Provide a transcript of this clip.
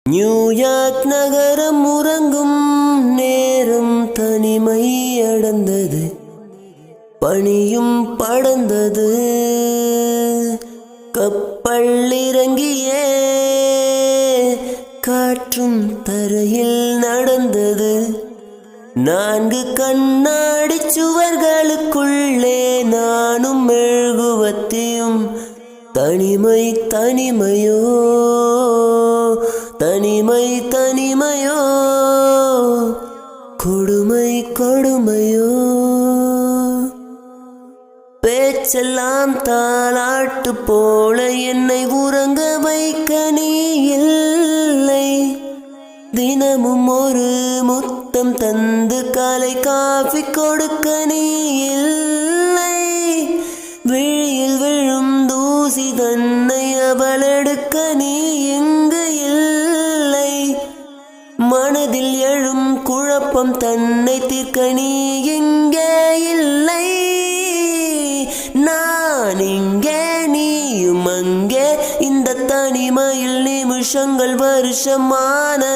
New York நகரம் உறங்கும் நேரம் தனிமை அடர்ந்தது, பனியும் படர்ந்தது. கப்பல் இறங்கியே காற்றும் தரையில் நடந்தது. 4 கண்ணாடி சுவர்களுக்குள்ளே நானும் மெழுகுவர்த்தியும். தனிமை தனிமையோ, தனிமை தனிமையோ, கொடுமை கொடுமையோ. பேச்செல்லாம் தாலாட்டு போல என்னை உறங்க வைக்க நீ இல்லை. தினமும் ஒரு முத்தம் தந்து காலை காஃபி கொடுக்க நீ இல்லை. விழியில் விழும் தூசி தன்னை அவளெடுக்க நீ இங்கு இல்லை. மனதில் எழும் குழப்பம் தன்னை தீர்க்க நீ இங்கே இல்லை. நான் இங்கே நீயும் அங்கே, இந்த தனிமையில் நிமிஷங்கள் வருஷமானதேனோ.